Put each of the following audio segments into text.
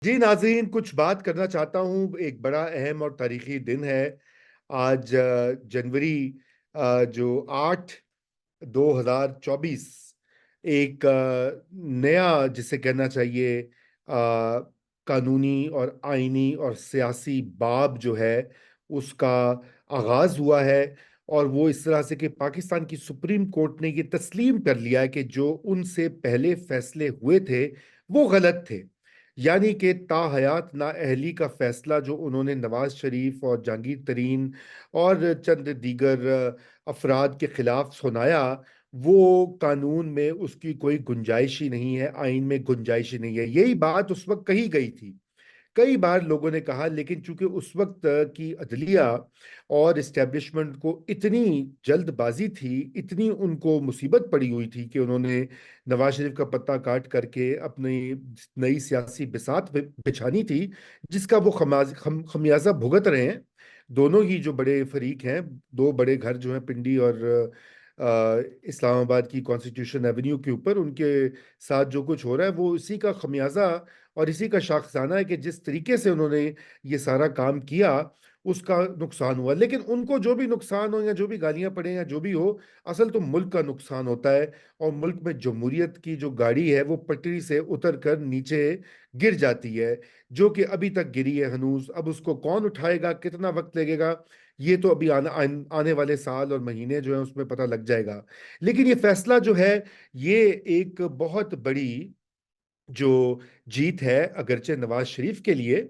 جی ناظرین، کچھ بات کرنا چاہتا ہوں۔ ایک بڑا اہم اور تاریخی دن ہے آج، جنوری جو 8/2024، ایک نیا جسے کہنا چاہیے آ، قانونی اور آئینی اور سیاسی باب جو ہے اس کا آغاز ہوا ہے۔ اور وہ اس طرح سے کہ پاکستان کی سپریم کورٹ نے یہ تسلیم کر لیا ہے کہ جو ان سے پہلے فیصلے ہوئے تھے وہ غلط تھے، یعنی کہ تاحیات نااہلی کا فیصلہ جو انہوں نے نواز شریف اور جہانگیر ترین اور چند دیگر افراد کے خلاف سنایا، وہ قانون میں اس کی کوئی گنجائش ہی نہیں ہے، آئین میں گنجائش ہی نہیں ہے۔ یہی بات اس وقت کہی گئی تھی، کئی بار لوگوں نے کہا، لیکن چونکہ اس وقت کی عدلیہ اور اسٹیبلشمنٹ کو اتنی جلد بازی تھی، اتنی ان کو مصیبت پڑی ہوئی تھی کہ انہوں نے نواز شریف کا پتہ کاٹ کر کے اپنی نئی سیاسی بساط بچھانی تھی، جس کا وہ خمیازہ بھگت رہے ہیں۔ دونوں ہی جو بڑے فریق ہیں، دو بڑے گھر جو ہیں پنڈی اور اسلام آباد کی کانسٹیٹیوشن ایونیو کے اوپر، ان کے ساتھ جو کچھ ہو رہا ہے وہ اسی کا خمیازہ اور اسی کا شاخسانہ ہے کہ جس طریقے سے انہوں نے یہ سارا کام کیا اس کا نقصان ہوا۔ لیکن ان کو جو بھی نقصان ہو یا جو بھی گالیاں پڑیں یا جو بھی ہو، اصل تو ملک کا نقصان ہوتا ہے، اور ملک میں جمہوریت کی جو گاڑی ہے وہ پٹری سے اتر کر نیچے گر جاتی ہے، جو کہ ابھی تک گری ہے ہنوز۔ اب اس کو کون اٹھائے گا، کتنا وقت لگے گا، یہ تو ابھی آنے والے سال اور مہینے جو ہیں اس میں پتہ لگ جائے گا۔ لیکن یہ فیصلہ جو ہے یہ ایک بہت بڑی جو جیت ہے، اگرچہ نواز شریف کے لیے،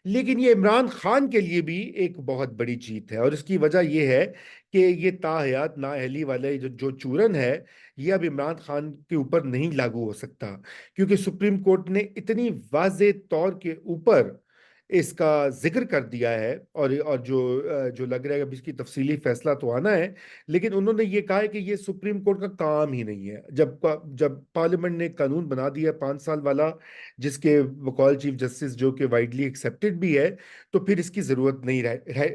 لیکن یہ عمران خان کے لیے بھی ایک بہت بڑی جیت ہے۔ اور اس کی وجہ یہ ہے کہ یہ تاحیات نااہلی والے جو چورن ہے، یہ اب عمران خان کے اوپر نہیں لاگو ہو سکتا، کیونکہ سپریم کورٹ نے اتنی واضح طور کے اوپر اس کا ذکر کر دیا ہے، اور جو لگ رہا ہے کہ اب اس کی تفصیلی فیصلہ تو آنا ہے، لیکن انہوں نے یہ کہا ہے کہ یہ سپریم کورٹ کا کام ہی نہیں ہے۔ جب پارلیمنٹ نے قانون بنا دیا 5 سال والا، جس کے بقول چیف جسٹس جو کہ وائڈلی ایکسیپٹڈ بھی ہے، تو پھر اس کی ضرورت نہیں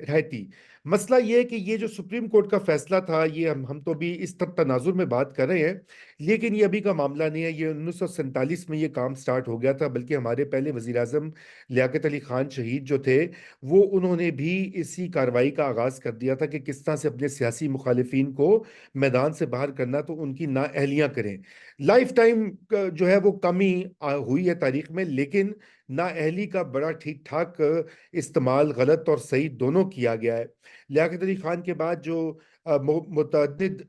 رہتی۔ مسئلہ یہ ہے کہ یہ جو سپریم کورٹ کا فیصلہ تھا، یہ ہم تو بھی اس تناظر میں بات کر رہے ہیں، لیکن یہ ابھی کا معاملہ نہیں ہے۔ یہ 1947 میں یہ کام سٹارٹ ہو گیا تھا، بلکہ ہمارے پہلے وزیر اعظم لیاقت علی خان شہید جو تھے، وہ انہوں نے بھی اسی کارروائی کا آغاز کر دیا تھا کہ کس طرح سے اپنے سیاسی مخالفین کو میدان سے باہر کرنا، تو ان کی نااہلیاں کریں۔ لائف ٹائم جو ہے وہ کمی ہوئی ہے تاریخ میں، لیکن نااہلی کا بڑا ٹھیک ٹھاک استعمال غلط اور صحیح دونوں کیا گیا ہے۔ لیاقت علی خان کے بعد جو متعدد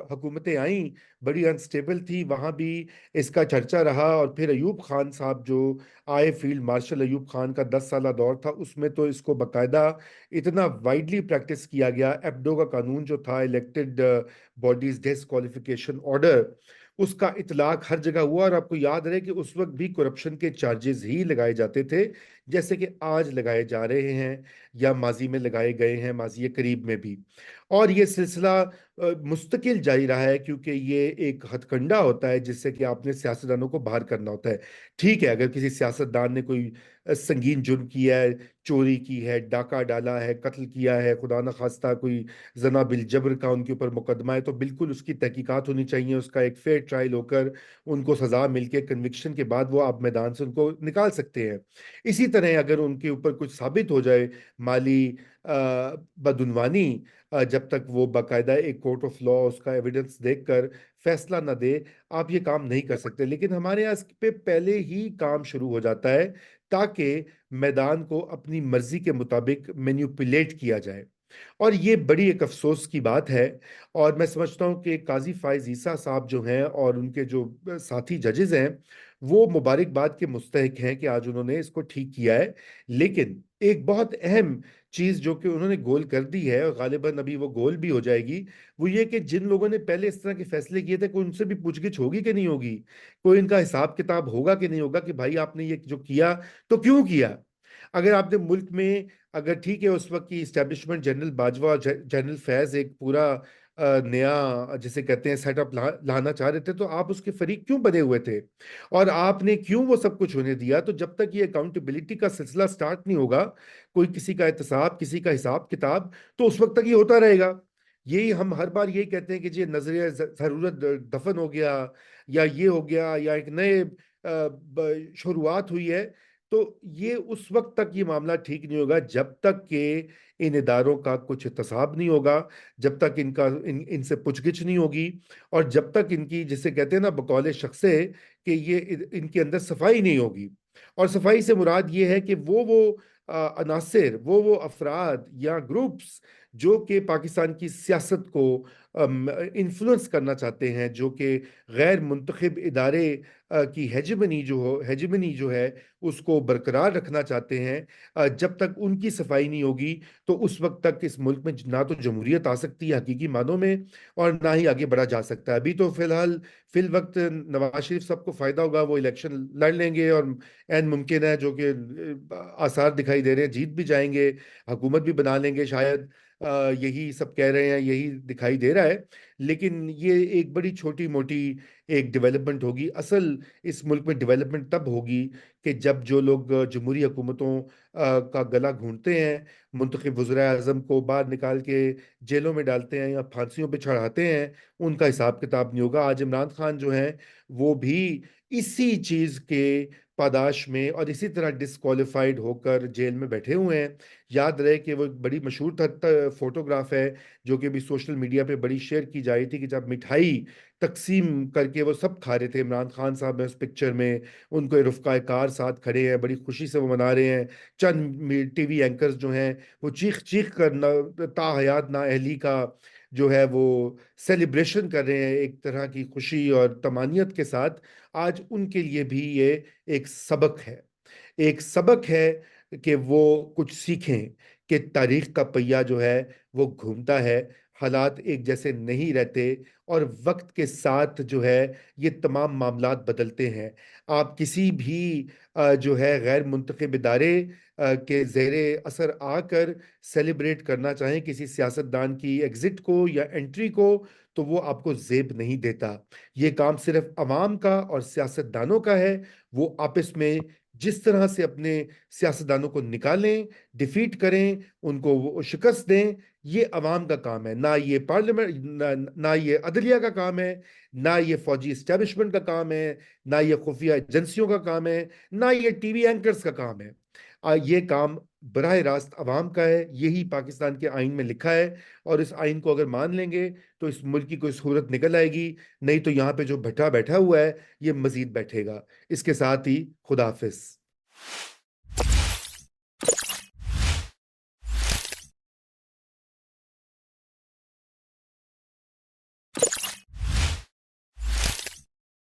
حکومتیں آئیں، بڑی انسٹیبل تھی، وہاں بھی اس کا چرچا رہا۔ اور پھر ایوب خان صاحب جو آئے، فیلڈ مارشل ایوب خان کا 10 سالہ دور تھا، اس میں تو اس کو باقاعدہ اتنا وائڈلی پریکٹس کیا گیا۔ ایپڈو کا قانون جو تھا، الیکٹڈ باڈیز ڈسکوالیفیکیشن آرڈر، اس کا اطلاق ہر جگہ ہوا۔ اور آپ کو یاد رہے کہ اس وقت بھی کرپشن کے چارجز ہی لگائے جاتے تھے، جیسے کہ آج لگائے جا رہے ہیں یا ماضی میں لگائے گئے ہیں، ماضی قریب میں بھی۔ اور یہ سلسلہ مستقل جاری رہا ہے، کیونکہ یہ ایک ہتھ کنڈا ہوتا ہے جس سے کہ آپ نے سیاستدانوں کو باہر کرنا ہوتا ہے۔ ٹھیک ہے، اگر کسی سیاستدان نے کوئی سنگین جرم کیا ہے، چوری کی ہے، ڈاکہ ڈالا ہے، قتل کیا ہے، خدا نخواستہ کوئی زنا بالجبر کا ان کے اوپر مقدمہ ہے، تو بالکل اس کی تحقیقات ہونی چاہیے، اس کا ایک فیئر ٹرائل ہو کر ان کو سزا مل کے کنوکشن کے بعد وہ آپ میدان سے ان کو نکال سکتے ہیں۔ اسی طرح اگر ان کے اوپر کچھ ثابت ہو جائے، مالی بدعنوانی، جب تک وہ باقاعدہ ایک کورٹ آف لا اس کا ایویڈنس دیکھ کر فیصلہ نہ دے، آپ یہ کام نہیں کر سکتے۔ لیکن ہمارے یہاں اس پہ پہلے ہی کام شروع ہو جاتا ہے، تاکہ میدان کو اپنی مرضی کے مطابق مینیپولیٹ کیا جائے۔ اور یہ بڑی ایک افسوس کی بات ہے، اور میں سمجھتا ہوں کہ قاضی فائز عیسیٰ صاحب جو ہیں اور ان کے جو ساتھی ججز ہیں، وہ مبارکباد کے مستحق ہیں کہ آج انہوں نے اس کو ٹھیک کیا ہے۔ لیکن ایک بہت اہم چیز جو کہ انہوں نے گول کر دی ہے، اور غالباً ابھی وہ گول بھی ہو جائے گی، وہ یہ کہ جن لوگوں نے پہلے اس طرح کے فیصلے کیے تھے، کوئی ان سے بھی پوچھ گچھ ہوگی کہ نہیں ہوگی، کوئی ان کا حساب کتاب ہوگا کہ نہیں ہوگا کہ بھائی آپ نے یہ جو کیا تو کیوں کیا؟ اگر آپ نے ملک میں، اگر ٹھیک ہے اس وقت کی اسٹیبلشمنٹ، جنرل باجوہ اور جنرل فیض ایک پورا نیا جسے کہتے ہیں سیٹ اپ لانا چاہ رہے تھے، تو آپ اس کے فریق کیوں بنے ہوئے تھے؟ اور آپ نے کیوں وہ سب کچھ ہونے دیا؟ تو جب تک یہ اکاؤنٹیبلٹی کا سلسلہ سٹارٹ نہیں ہوگا، کوئی کسی کا احتساب، کسی کا حساب کتاب، تو اس وقت تک یہ ہوتا رہے گا۔ یہی ہم ہر بار یہی کہتے ہیں کہ جی نظریہ ضرورت دفن ہو گیا، یا یہ ہو گیا، یا ایک نئے شروعات ہوئی ہے۔ تو یہ اس وقت تک یہ معاملہ ٹھیک نہیں ہوگا جب تک کہ ان اداروں کا کچھ احتساب نہیں ہوگا، جب تک ان سے پوچھ گچھ نہیں ہوگی، اور جب تک ان کی، جسے کہتے ہیں نا بقول شخصے، کہ یہ ان کے اندر صفائی نہیں ہوگی۔ اور صفائی سے مراد یہ ہے کہ وہ عناصر، وہ افراد یا گروپس جو کہ پاکستان کی سیاست کو انفلوئنس کرنا چاہتے ہیں، جو کہ غیر منتخب ادارے کی ہیجمنی جو ہے اس کو برقرار رکھنا چاہتے ہیں، جب تک ان کی صفائی نہیں ہوگی تو اس وقت تک اس ملک میں نہ تو جمہوریت آ سکتی ہے حقیقی معنوں میں، اور نہ ہی آگے بڑھا جا سکتا ہے۔ ابھی تو فی الوقت نواز شریف صاحب کو فائدہ ہوگا، وہ الیکشن لڑ لیں گے، اور این ممکن ہے، جو کہ آثار دکھائی دے رہے ہیں، جیت بھی جائیں گے، حکومت بھی بنا لیں گے شاید، یہی سب کہہ رہے ہیں، یہی دکھائی دے رہا ہے۔ لیکن یہ ایک بڑی چھوٹی موٹی ایک ڈیولپمنٹ ہوگی۔ اصل اس ملک میں ڈیولپمنٹ تب ہوگی کہ جب جو لوگ جمہوری حکومتوں کا گلا گھونٹتے ہیں، منتخب وزراء اعظم کو باہر نکال کے جیلوں میں ڈالتے ہیں یا پھانسیوں پہ چڑھاتے ہیں، ان کا حساب کتاب نہیں ہوگا۔ آج عمران خان جو ہیں وہ بھی اسی چیز کے پاداش میں اور اسی طرح ڈسکوالیفائڈ ہو کر جیل میں بیٹھے ہوئے ہیں۔ یاد رہے کہ وہ ایک بڑی مشہور فوٹوگراف ہے جو کہ بھی سوشل میڈیا پہ بڑی شیئر کی جا رہی تھی، کہ جب مٹھائی تقسیم کر کے وہ سب کھا رہے تھے، عمران خان صاحب ہیں اس پکچر میں، ان کو رفقائے کار ساتھ کھڑے ہیں، بڑی خوشی سے وہ منا رہے ہیں۔ چند ٹی وی اینکرز جو ہیں وہ چیخ چیخ کر تا حیات نااہلی کا جو ہے وہ سیلیبریشن کر رہے ہیں ایک طرح کی خوشی اور تمانیت کے ساتھ۔ آج ان کے لیے بھی یہ ایک سبق ہے، ایک سبق ہے کہ وہ کچھ سیکھیں کہ تاریخ کا پہیہ جو ہے وہ گھومتا ہے، حالات ایک جیسے نہیں رہتے، اور وقت کے ساتھ جو ہے یہ تمام معاملات بدلتے ہیں۔ آپ کسی بھی جو ہے غیر منتخب ادارے کے زیر اثر آ کر سیلیبریٹ کرنا چاہیں کسی سیاستدان کی ایگزٹ کو یا انٹری کو، تو وہ آپ کو زیب نہیں دیتا۔ یہ کام صرف عوام کا اور سیاستدانوں کا ہے۔ وہ آپس میں جس طرح سے اپنے سیاستدانوں کو نکالیں، ڈیفیٹ کریں، ان کو وہ شکست دیں، یہ عوام کا کام ہے۔ نہ یہ پارلیمنٹ، نہ یہ عدلیہ کا کام ہے، نہ یہ فوجی اسٹیبلشمنٹ کا کام ہے، نہ یہ خفیہ ایجنسیوں کا کام ہے، نہ یہ ٹی وی اینکرز کا کام ہے۔ یہ کام براہ راست عوام کا ہے۔ یہی پاکستان کے آئین میں لکھا ہے، اور اس آئین کو اگر مان لیں گے تو اس ملک کی کوئی صورت نکل آئے گی، نہیں تو یہاں پہ جو بھٹا بیٹھا ہوا ہے یہ مزید بیٹھے گا۔ اس کے ساتھ ہی خدا حافظ۔